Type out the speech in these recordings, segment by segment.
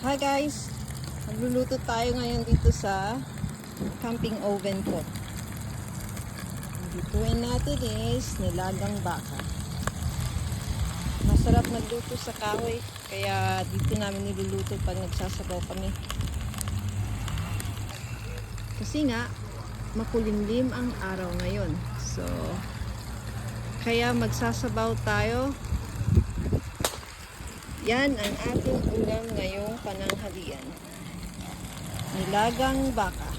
Hi guys! Magluluto tayo ngayon dito sa camping oven ko. Lutuin natin is nilagang baka. Masarap magluto sa kahoy, kaya dito namin niluluto pag nagsasabaw kami. Kasi nga, makulimlim ang araw ngayon. So, kaya magsasabaw tayo. Yan ang ating ulam ngayong pananghalian. Nilagang baka.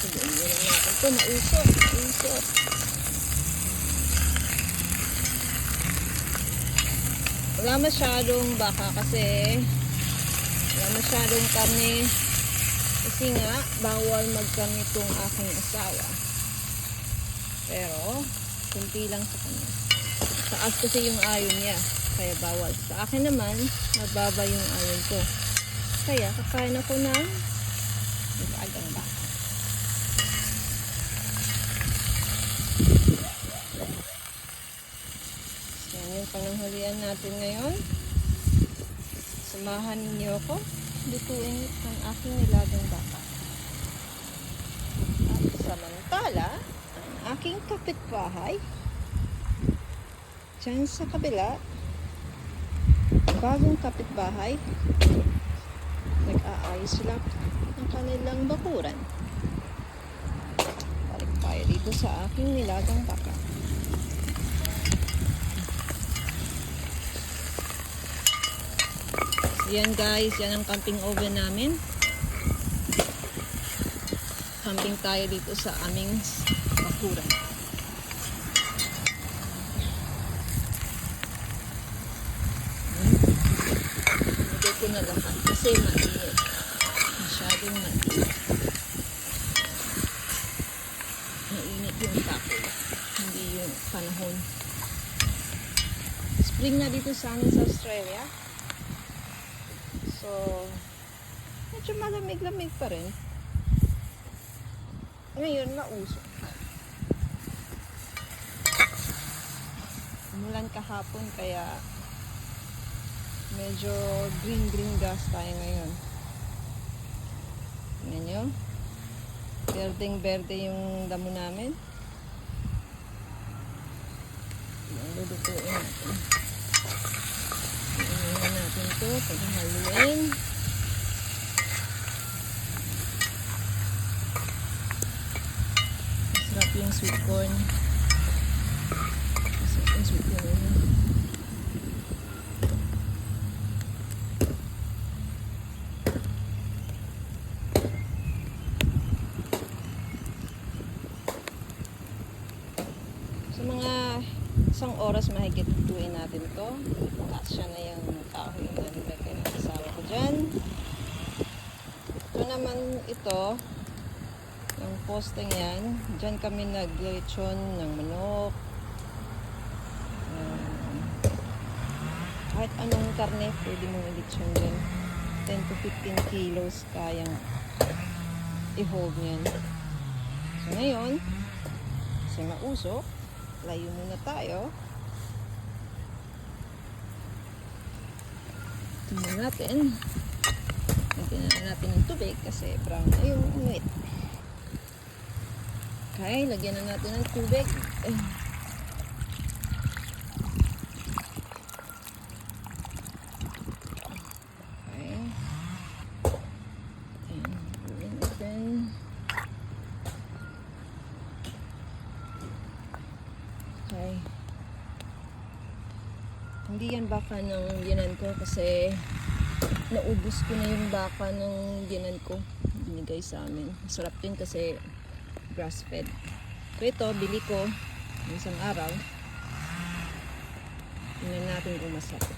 Tignan natin ito. Mausok. Wala masyadong baka kasi wala masyadong karne. Kasi nga, bawal magkarne itong aking asawa. Pero, kunti lang sa kanya. Taas kasi yung ayon niya, kaya bawal. Sa akin naman, mababa yung ayon ko. Kaya kakain ako ng nilagang baka. So, yan yung pananghalian natin ngayon. Samahan niyo ako. Lutuin ang aking nilagang baka. At samantala, ang aking kapitbahay diyan sa kabila, bagong kapitbahay, nag-aayos sila ng kanilang bakuran. Balik tayo dito sa aking nilagang baka. So yan guys, yan ang camping oven namin. Camping tayo dito sa aming bakuran. Ko na lahat kasi mainit. Masyadong mainit. Mainit yung tapo. Hindi yung panahon. Spring na dito sa amin sa Australia. So, medyo malamig-lamig pa rin. Ngayon, mausok. Umulan kahapon kaya medyo green grass tayo ngayon. Tingnan nyo. Berdeng-berde yung damo namin. Lulutuin natin. Inuhin natin ito. Paghahaluin. Masarap yung sweet corn. Masarap yung sweet corn. Sa mga isang oras mahigit lutuin natin ito. Kasya na yung kahoy na nilagay ng kasama ko dyan. Ito naman ito, yung posting yan. Dyan kami naglechon ng manok. Kahit anong karne, pwede mong ilechon dyan. 10 to 15 kilos kayang i-hold nyan. So ngayon, kasi mausok, layo muna tayo. Tingnan natin. Lagyan natin ng tubig kasi brown na yung meat. Okay, lagyan na natin ng tubig. Okay. Ayan, natin. Okay. Hindi yan baka ng biyanan ko kasi naubos ko na yung baka ng biyanan ko. Binigay sa amin. Masarap din kasi grass fed. So ito, bili ko isang araw. Tingnan natin kung masarap.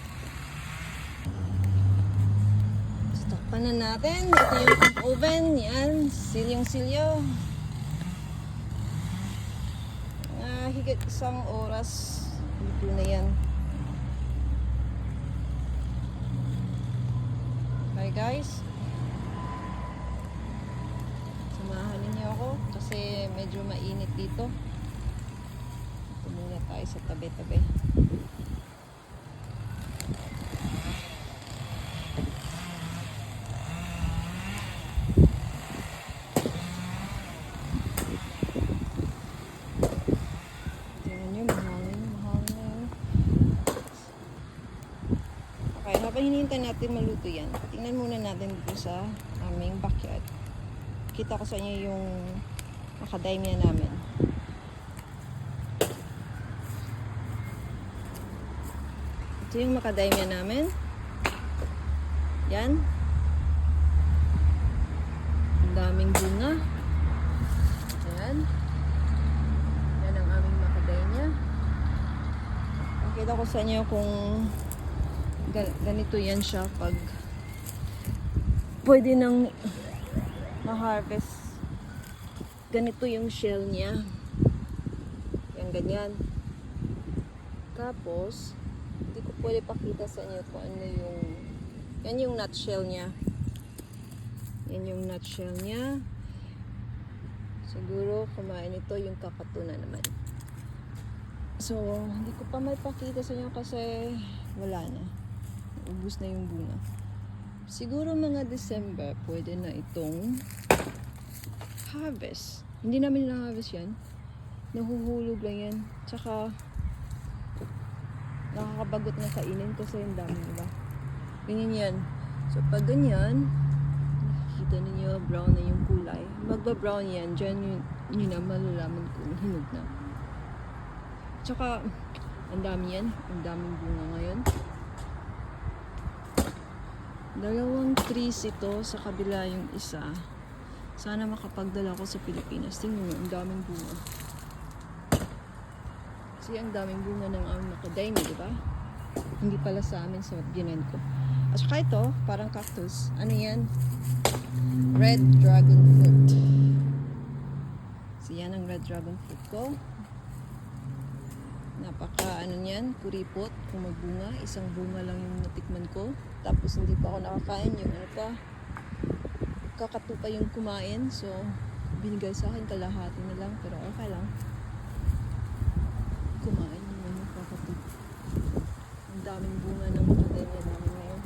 Takpan na natin. Ito yung oven. Yan. Silyong-silyo. Higit isang oras luto na yan. Okay guys, samahan niyo ako kasi medyo mainit dito. Ito muna tayo sa tabi-tabi. hinihintay natin maluto yan, tingnan muna natin dito sa aming backyard. Kita ko sa inyo yung macadamia namin. Ito yung macadamia namin. Yan. Ang daming bunga. Yan. Yan ang aming macadamia. Pakita ko sa inyo kung ganito yan siya pag pwede nang ma-harvest. Ganito yung shell niya. Yan, ganyan. Tapos, hindi ko pwede pakita sa inyo kung ano yung... Yan yung nutshell niya. Yan yung nutshell niya. Siguro, kumain ito yung kakatuna naman. So, hindi ko pa may pakita sa inyo kasi wala na. Ubus na yung bunga. Siguro mga December, pwede na itong harvest. Hindi namin na-harvest yan. Nahuhulog lang yan. Tsaka, nakakabagot na kainin kasi yung dami nila. Ganyan yan. So, pag ganyan, nakikita ninyo, brown na yung kulay. Magba-brown yan. Diyan yun na malalaman kung hinog na. Tsaka, ang dami yan. Ang daming bunga ngayon. Dalawang trees ito. Sa kabila yung isa. Sana makapagdala ko sa Pilipinas. Tingnan nyo, ang daming bunga. Kasi ang daming bunga ng aming macadamia, di ba? Hindi pala sa amin sa biyanan ko. At saka ito, parang cactus. Ano yan? Red dragon fruit. So yan ang red dragon fruit ko. Napaka ano niyan, kuripot kung magbunga. Isang bunga lang yung natikman ko. Tapos hindi pa ako nakakain yung ano pa. Kakatupa yung kumain. So, binigay sa akin kalahati na lang. Pero okay lang. Kumain naman yung kakatupa. Ang daming bunga ng macadamia namin ngayon.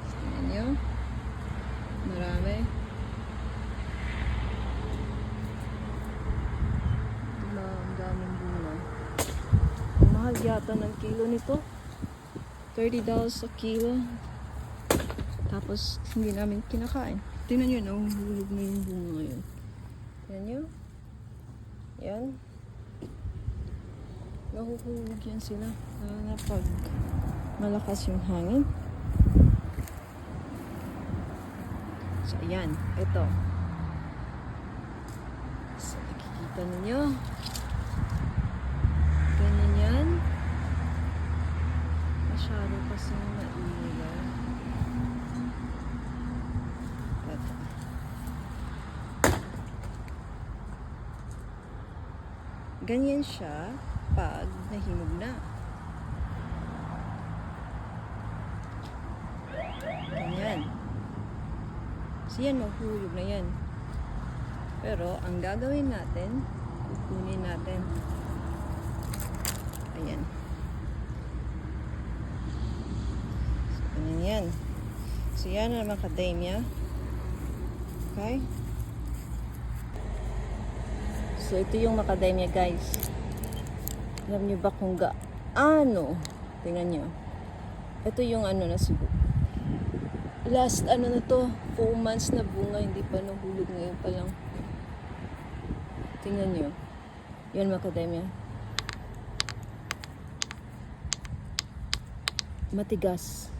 Tingnan nyo. Marami. Diba, ang daming bunga. Ang mahal yata ng kilo nito. $30 a kilo. Tapos, hindi namin kinakain. Tingnan nyo, nahuhulog na yung bunga ngayon. Tingnan nyo. Yan. Nahuhulog yan sila. Na pag malakas yung hangin. So, ayan. Ito. So, nakikita ninyo. Ganyan yan. Masyado kasi nailaw. Ito. Ganyan siya pag nahinog na. Ganyan. So yan, mahuhulog na yan. Pero ang gagawin natin, kukunin natin. Ayan. So, ganyan yan. So yan ang macadamia. Okay? So, ito yung macadamia, guys. Alam nyo ba kung gaano? Tingnan nyo. Ito yung ano na siguro. Last, ano na to, 4 months na bunga, hindi pa nahulog ngayon pa lang. Tingnan nyo. Yan, macadamia. Matigas.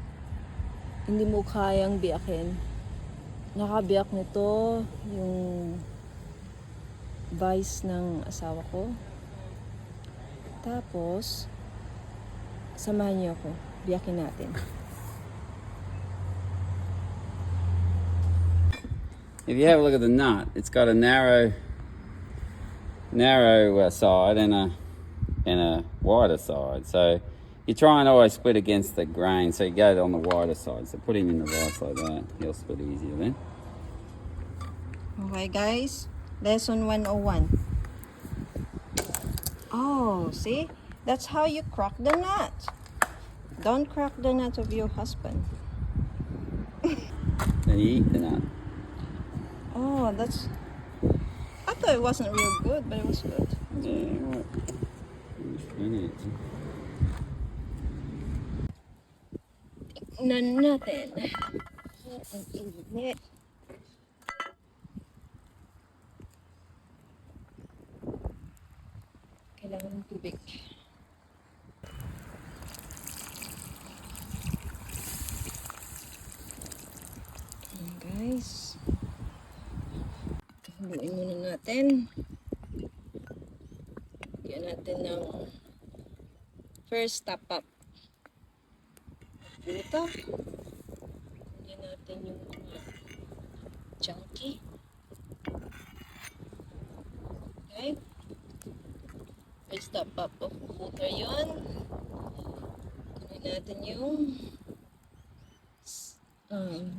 Hindi mo kayang biyakin. Nakabiyak nito yung vice ng asawa ko. Tapos, samahan niyo ako. Biyakin natin. If you have a look at the nut, it's got a narrow side and a wider side. So you try and always split against the grain. So you go on the wider side. So put him in the vice like that. He'll split easier then. Okay, guys. Lesson 101. Oh, see? That's how you crack the nut. Don't crack the nut of your husband. Then you eat the nut. Oh, that's... I thought it wasn't real good, but it was good. Yeah, right. In it. tingnan natin. Ang init. Kailangan ng tubig. Ayan guys. Haluin muna natin. Lagyan natin ng first top up. Buta. Lagyan natin yung mga chunky. Okay. First top up of butter yun. Kunin natin yung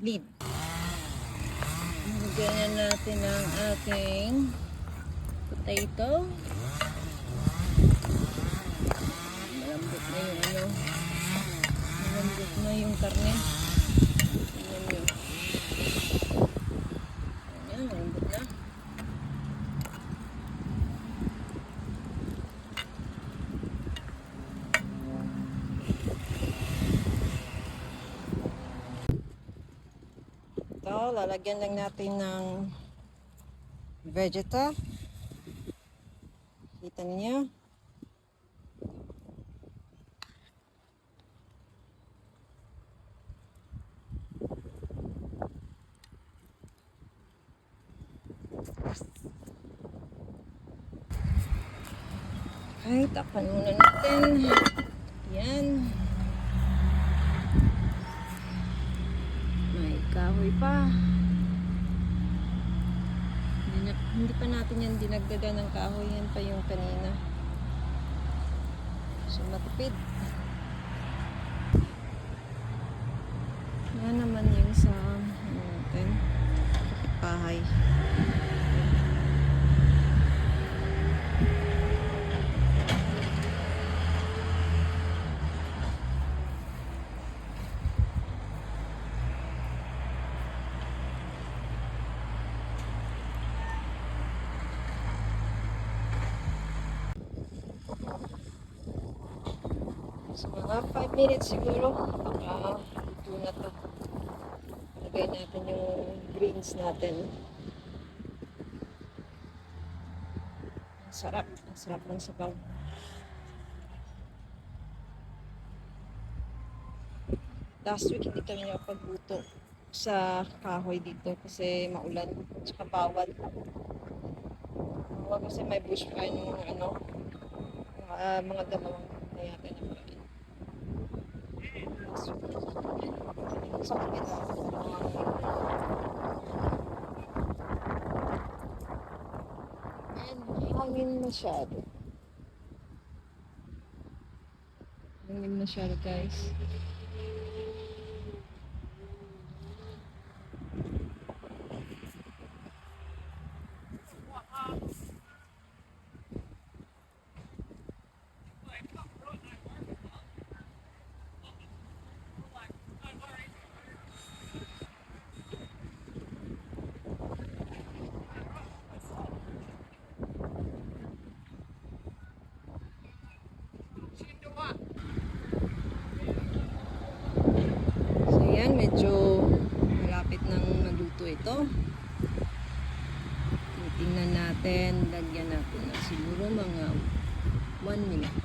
lid. Lagyan na natin ang ating potato. Malambot na yung ano. Malambot na yung karne. Tingnan nyo. Ayan, malambot na. Ito, lalagyan lang natin ng vegeta. Kita niyo. Okay, takpan muna natin. Yan. May kahoy pa. Hindi pa natin yan dinagdagan ng kahoy. Yan pa yung kanina. So, matipid. Yan naman yung sa natin. Bahay. So, mga 5 minutes siguro, baka luto na to. Lagay natin yung greens natin. Ang sarap ng sabaw. Last week, hindi kami nakapagluto sa kahoy dito kasi maulan, tsaka bawal. Bawal kasi may bushfire yung mga dalawang nangyari na mga sa kapila. And hangin masyado. Hangin masyado guys. Ayan, medyo malapit nang maluto ito. Titingnan natin, lagyan natin na siguro mga 1 minute.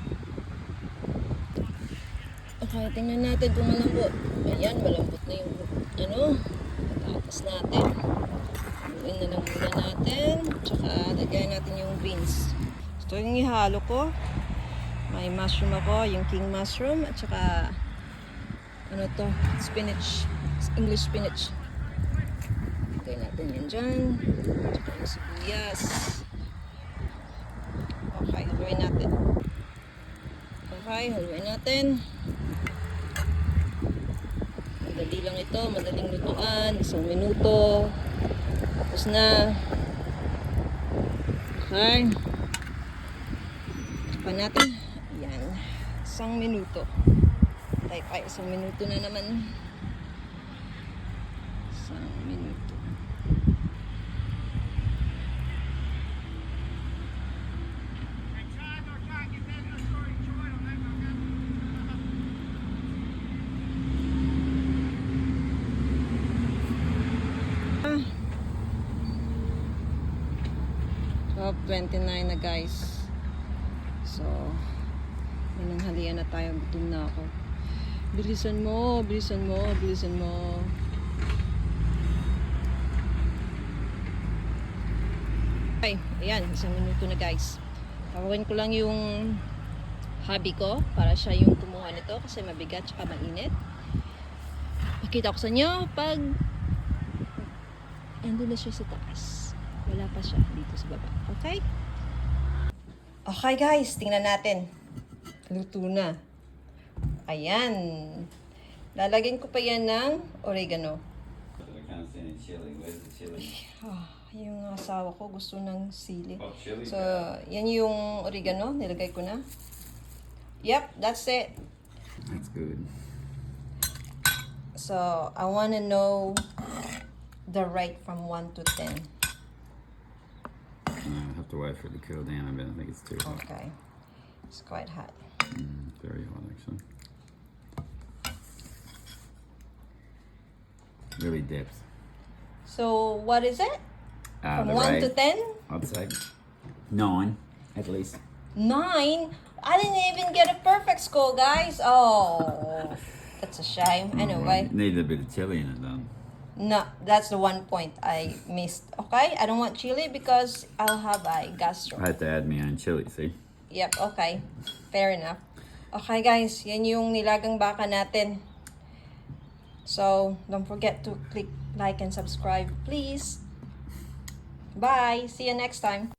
Okay, tingnan natin kung malambot. Ayan, malambot na yung patatas natin. Haluin na lang muna natin. Tsaka lagyan natin yung beans. Ito yung ihalo ko. May mushroom ako, yung king mushroom. At tsaka spinach, English spinach. Lagay natin yan dyan. Tsaka yung sibuyas. Okay, haluin natin. Okay, haluin natin. Madali lang ito, madaling lutuan. 1 minuto. Tapos na. Okay. Takpan natin. Ayan. 1 minuto. Tayo pa, 1 minuto na naman. 1 minuto. 12:29 na guys. So, mananghalian na tayo. Gutom na ako. Bilisan mo, bilisan mo, bilisan mo. Okay, ayan, 1 minuto na guys. Tawagin ko lang yung hubby ko para siya yung kumuha nito kasi mabigat tsaka mainit. Pakita ko sa inyo pag andun na siya sa taas. Wala pa siya dito sa baba. Okay? Okay guys, tingnan natin. Luto na. Ayan. Lalagyan ko pa yan ng oregano. I can't see any chili. Where's the chili? Yung asawa ko gusto ng sili. Oh, chili. So, yan yung oregano. Nilagay ko na. Yep, that's it. That's good. So, I want to know the rate from 1 to 10. I have to wait for it to cool down a bit. I think it's too hot. Okay. It's quite hot. Very hot, actually. Really dips. So, what is it? From The 1 to rate, 10? I'd say 9 at least. 9? I didn't even get a perfect score, guys. Oh, that's a shame. Anyway, Needed a bit of chili in it, though. no, that's the 1 point I missed. Okay, I don't want chili because I'll have a gastro. I had to add my own chili, see? Yep, okay. Fair enough. Okay, guys, yan yung nilagang baka natin. So, don't forget to click like and subscribe, please. Bye. See you next time.